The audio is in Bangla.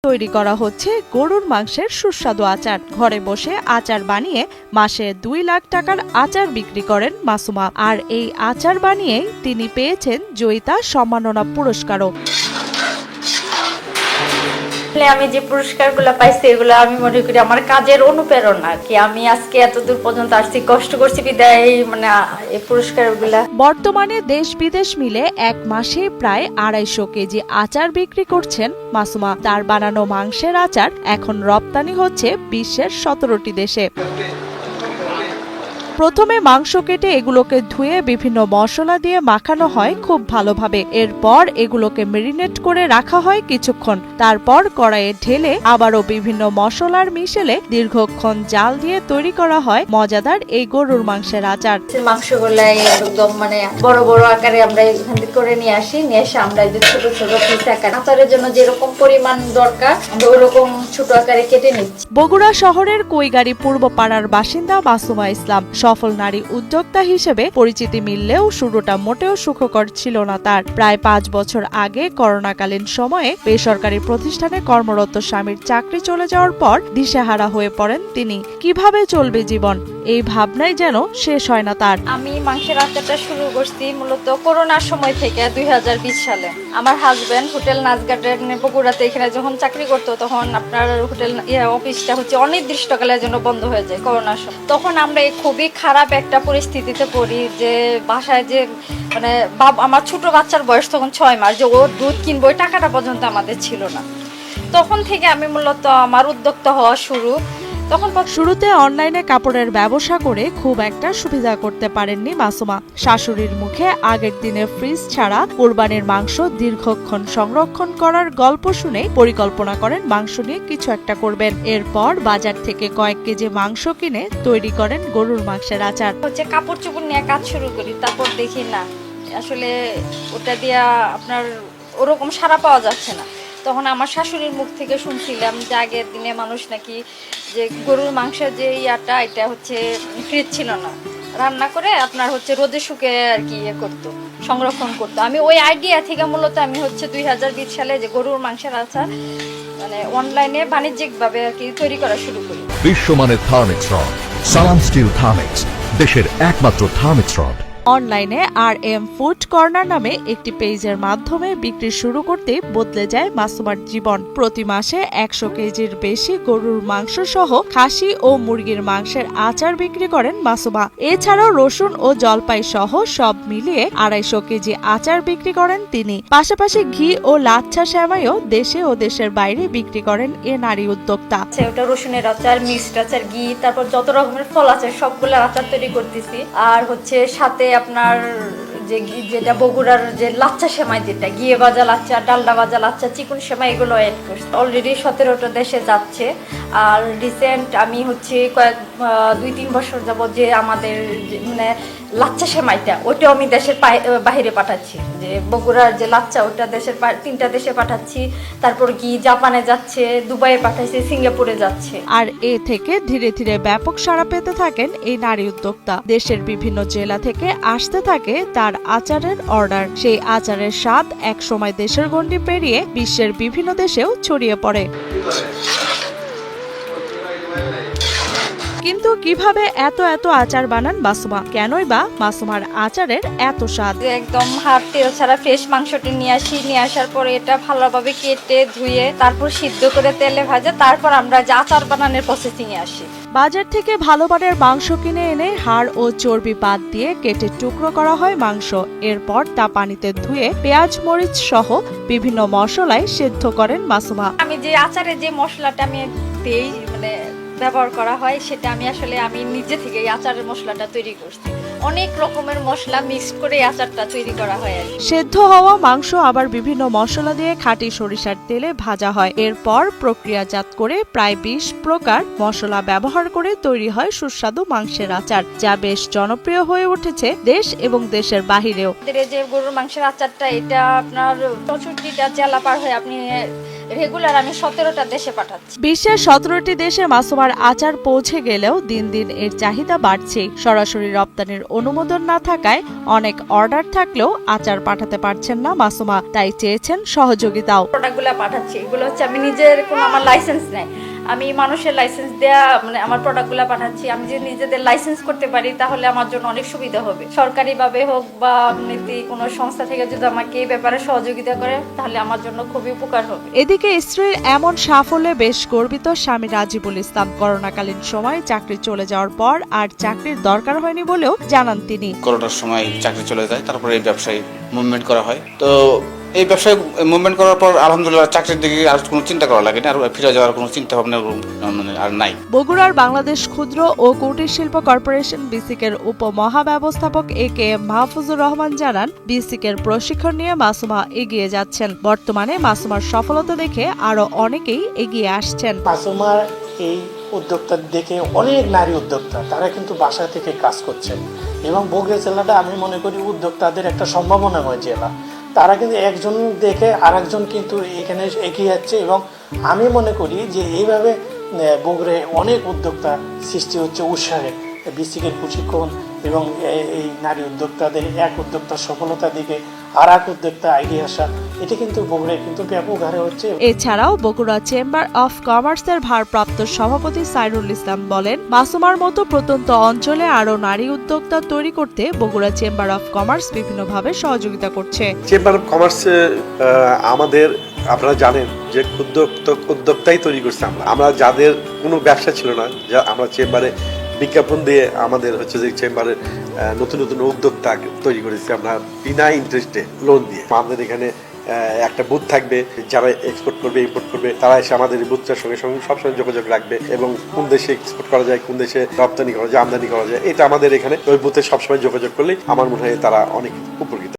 তৈরি করা হচ্ছে গরুর মাংসের সুস্বাদু আচার। ঘরে বসে আচার বানিয়ে মাসে 2 লাখ টাকার আচার বিক্রি করেন মাসুমা। আর এই আচার বানিয়েই তিনি পেয়েছেন জয়িতা সম্মাননা পুরস্কারও। আমি যে পুরস্কারগুলো পাইছি এগুলো আমি মনে করি আমার কাজের অনুপ্রেরণা আর কি। আমি আজকে এতদূর পর্যন্ত আসছি, কষ্ট করছি বিদায় এই পুরস্কারগুলা। বর্তমানে দেশ বিদেশ মিলে এক মাসে প্রায় 250 কেজি আচার বিক্রি করছেন মাসুমা। তার বানানো মাংসের আচার এখন রপ্তানি হচ্ছে বিশ্বের 17টি দেশে। প্রথমে মাংস কেটে এগুলোকে ধুয়ে বিভিন্ন মশলা দিয়ে মাখানো হয় খুব ভালোভাবে। এরপর এগুলোকে মেরিনেট করে রাখা হয় কিছুক্ষণ। তারপর কড়াইয়ে ঢেলে আবারও বিভিন্ন মশলার মিশেলে দীর্ঘক্ষণ জাল দিয়ে তৈরি করা হয় মজাদার এই গরুর মাংসের আচার। মাংসগুলো একদম বড় বড় আকারে আমরা এখান থেকে করে নিয়ে এসে আমরা এই যে ছোট ছোট পিস আকারে আচারের জন্য যেরকম পরিমাণ দরকার আমরা ওরকম ছোট আকারে কেটে নিচ্ছি। বগুড়া শহরের কৈগাড়ি পূর্ব পাড়ার বাসিন্দা মাসুমা ইসলাম সফল নারী উদ্যোক্তা হিসেবে পরিচিতি মিললেও শুরুটা মোটেও সুখকর ছিল না তার। প্রায় 5 বছর আগে করোনাকালীন সময়ে বেসরকারি প্রতিষ্ঠানে কর্মরত স্বামীর চাকরি চলে যাওয়ার পর দিশেহারা হয়ে পড়েন তিনি। কিভাবে চলবে জীবন, এই ভাবনাই যেন শেষ হয় না তার। আমি মাংসের আচারটা শুরু করছি মূলত করোনার সময় থেকে 2020 সালে। আমার হাজবেন্ড হোটেল নাজগাটের বগুড়াতে এখানে যখন চাকরি করতো তখন আপনার হোটেল অফিসটা অনির্দিষ্টকালের জন্য বন্ধ হয়ে যায় করোনার সময়। তখন আমরা খুবই খারাপ একটা পরিস্থিতিতে পড়ি যে বাসায় যে আমার ছোট বাচ্চার বয়স তখন 6 মাস, যে ওর দুধ কিনবো ওই টাকাটা পর্যন্ত আমাদের ছিল না। তখন থেকে আমি মূলত আমার উদ্যোক্তা হওয়া শুরু। শুরুতে অনলাইনে কাপড়ের ব্যবসা করে খুব একটা সুবিধা করতে পারেননি মাসুমা। শাশুড়ির মুখে আগের দিনের ফ্রিজ ছাড়া কোরবানির মাংস দীর্ঘক্ষণ সংরক্ষণ করার গল্প শুনে পরিকল্পনা করেন মাংস নিয়ে কিছু একটা করবেন। এরপর বাজার থেকে কয়েক কেজি মাংস কিনে তৈরি করেন গরুর মাংসের আচার। কাপড় চোপড় নিয়ে কাজ শুরু করি, তারপর দেখি না আসলে ওটা দিয়ে আপনার ওরকম সাড়া পাওয়া যাচ্ছে না। তখন আমার শাশুড়ির মুখ থেকে শুনছিলাম যে আগের দিনে মানুষ নাকি যে গরুর মাংসের যে এটা হচ্ছে ফ্রিজ ছিল না, রান্না করে আপনার রোদে শুকে আর কি করতো, সংরক্ষণ করতো। আমি ওই আইডিয়া থেকে মূলত আমি 2020 সালে যে গরুর মাংসের আচার অনলাইনে বাণিজ্যিকভাবে আর কি তৈরি করা শুরু করি। বিশ্বমানের থার্মিক্স রড, সালাম স্টিল থার্মিক্স, দেশের একমাত্র থার্মিক্স রড। অনলাইনে RM ফুড কর্নার নামে একটি পেজের মাধ্যমে বিক্রি শুরু করতে বদলে যায় মাসুমার জীবন। প্রতি মাসে 100 কেজির বেশি গরুর মাংস সহ খাসি ও মুরগির মাংসের আচার বিক্রি করেন মাসুমা। এছাড়াও রসুন ও জলপাই সহ সব মিলিয়ে 250 কেজি আচার বিক্রি করেন তিনি। পাশাপাশি ঘি ও লাচ্ছা সেমাইও দেশে ও দেশের বাইরে বিক্রি করেন এ নারী উদ্যোক্তা। ওটা রসুনের আচার, মিক্সড আচার, ঘি, তারপর যত রকমের ফল আচার সবগুলো আচার তৈরি করতেছি। আর সাথে আপনার যেটা বগুড়ার যে লাচ্ছা সেমাই, যেটা ঘিয়ে ভাজা লাচ্ছা, ডালডা ভাজা লাচ্ছা, চিকন সেমাই, এগুলো এড করছি। অলরেডি 17টা দেশে যাচ্ছে। আর রিসেন্ট আমি 2-3 বছর যাবত যে আমাদের লাচ্ছা সেমাইটা ওইটাও আমি দেশের বাইরে পাঠাচ্ছি। যে বগুড়ার যে লাচ্ছা ওটা দেশের 3টা দেশে পাঠাচ্ছি। তারপর ঘি জাপানে যাচ্ছে, দুবাইয়ে পাঠাচ্ছি, সিঙ্গাপুরে যাচ্ছে। আর এ থেকে ধীরে ধীরে ব্যাপক সাড়া পেতে থাকেন এই নারী উদ্যোক্তা। দেশের বিভিন্ন জেলা থেকে আসতে থাকে তার আচারের অর্ডার। সেই আচারের স্বাদ এক সময় দেশের গণ্ডি পেরিয়ে বিশ্বের বিভিন্ন দেশেও ছড়িয়ে পড়ে। কিন্তু কিভাবে এত আচার বানান মাসুমা? কেনই বা মাসুমার আচারের এত স্বাদ? একদম হাড় তেল ছাড়া ফ্রেশ মাংসটা নিয়ে আসার পরে এটা ভালোভাবে কেটে ধুয়ে তারপর সিদ্ধ করে তেলে ভাজে, তারপর আমরা যে আচার বানানোর প্রসেসিং এ আসি। বাজার থেকে ভালো মানের মাংস কিনে এনে হাড় ও চর্বি বাদ দিয়ে কেটে টুকরো করা হয় মাংস। এরপর তা পানিতে ধুয়ে পেঁয়াজ মরিচ সহ বিভিন্ন মশলায় সেদ্ধ করেন মাসুমা। আমি যে আচারে যে মশলাটা আমি দেই ব্যবহার করা হয় সেটা আমি নিজে থেকে এই আচারের মশলাটা তৈরি করছি। অনেক রকমের মশলা মিক্স করে আচারটা তৈরি করা হয়। সেদ্ধ হওয়া মাংস আবার বিভিন্ন মশলা দিয়ে খাঁটি সরিষার তেলে ভাজা হয়। এরপর প্রক্রিয়াজাত করে প্রায় 20 প্রকার মশলা ব্যবহার করে তৈরি হয় সুস্বাদু মাংসের আচার, যা বেশ জনপ্রিয় হয়ে উঠেছে দেশ এবং দেশের বাহিরেও। যে গরুর মাংসের আচারটা এটা আপনার 64টা জেলা পার হয়ে আপনি রেগুলার আমি 17টা দেশে পাঠাচ্ছি। বিশ্বের 17টি দেশে মাসুমার আচার পৌঁছে গেলেও দিন দিন এর চাহিদা বাড়ছে। সরাসরি রপ্তানির অনুমোদন না থাকায় অনেক অর্ডার থাকলেও আচার পাঠাতে পারছেন না মাসুমা, তাই চেয়েছেন সহযোগিতাও। প্রোডাক্টগুলো পাঠাচ্ছি, এগুলো হচ্ছে আমি নিজের কোনো আমার লাইসেন্স নেই, আমি মানুষের লাইসেন্স দেয়া মানে আমার প্রোডাক্টগুলো পাঠাচ্ছি। আমি যদি নিজেদের লাইসেন্স করতে পারি তাহলে আমার জন্য অনেক সুবিধা হবে। সরকারিভাবে হোক বা এমনিতে কোনো সংস্থা থেকে যদি আমাকে এই ব্যাপারে সহযোগিতা করে তাহলে আমার জন্য খুবই উপকার হবে। এদিকে স্ত্রীর এমন সাফল্যে বেশ গর্বিত স্বামী রাজিবুল ইসলাম। করোনাকালীন সময় চাকরি চলে যাওয়ার পর আর চাকরির দরকার হয়নি বলেও জানান তিনি। করোনার সময় চাকরি চলে যায়, তারপরে এই ব্যবসায় মুভমেন্ট করা হয়। তো এই ব্যবসায় মুভমেন্ট করার পর আলহামদুলিল্লাহ চাকরির দিকে আর কোনো চিন্তা করা লাগে না, আর ফিরে যাওয়ার কোনো চিন্তা ভাবনা আর নাই। বগুড়ার বাংলাদেশ ক্ষুদ্র ও কুটির শিল্প কর্পোরেশন বিসিকের উপমহাব্যবস্থাপক এ.কে.এম. মাহফুজুর রহমান জানান, বিসিকের প্রশিক্ষণ নিয়ে মাসুমা এগিয়ে যাচ্ছেন। বর্তমানে মাসুমার সফলতা দেখে আরো অনেকেই এগিয়ে আসছেন। মাসুমার এই উদ্যোক্তা দেখে অনেক নারী উদ্যোক্তা তারা কিন্তু বাসা থেকে কাজ করছেন, এবং বগুড়া জেলাটা আমি মনে করি উদ্যোক্তাদের একটা সম্ভাবনাময় জেলা। তারা কিন্তু একজন দেখে আরেকজন কিন্তু এখানে এগিয়ে যাচ্ছে, এবং আমি মনে করি যে এইভাবে বগুড়ায় অনেক উদ্যোক্তা সৃষ্টি হচ্ছে উৎসাহে। বিসিকের প্রশিক্ষণ এবং এই নারী উদ্যোক্তাদের এক উদ্যোক্তার সফলতার দিকে আর এক উদ্যোক্তা এগিয়ে আসা, এটা কিন্তু বগুড়ায় কিন্তু ব্যাপক হারে হচ্ছে। এছাড়াও বগুড়া চেম্বার অফ কমার্সের ভারপ্রাপ্ত সভাপতি সাইরুল ইসলাম বলেন, মাসুমার মতো প্রত্যন্ত অঞ্চলে আরো নারী উদ্যোক্তা তৈরি করতে বগুড়া চেম্বার অফ কমার্স বিভিন্নভাবে সহযোগিতা করছে। চেম্বার অফ কমার্স আমাদের, আপনারা জানেন যে উদ্যোক্তাই তৈরি করছে। আমরা যাদের কোনো ব্যবসা ছিল না, যা আমরা চেম্বারে বিজ্ঞাপন দিয়ে আমাদের হচ্ছে যে চেম্বারের নতুন নতুন উদ্যোক্তা তৈরি করেছি আমরা বিনা ইন্টারেস্টে লোন দিয়ে। আমাদের এখানে একটা বুথ থাকবে, যারা এক্সপোর্ট করবে ইম্পোর্ট করবে তারা এসে আমাদের এই বুথটার সঙ্গে সবসময় যোগাযোগ রাখবে, এবং কোন দেশে এক্সপোর্ট করা যায়, কোন দেশে রপ্তানি করা যায়, আমদানি করা যায়, এটা আমাদের এখানে ওই বুথে সবসময় যোগাযোগ করলে আমার মনে হয় তারা অনেক উপকৃত।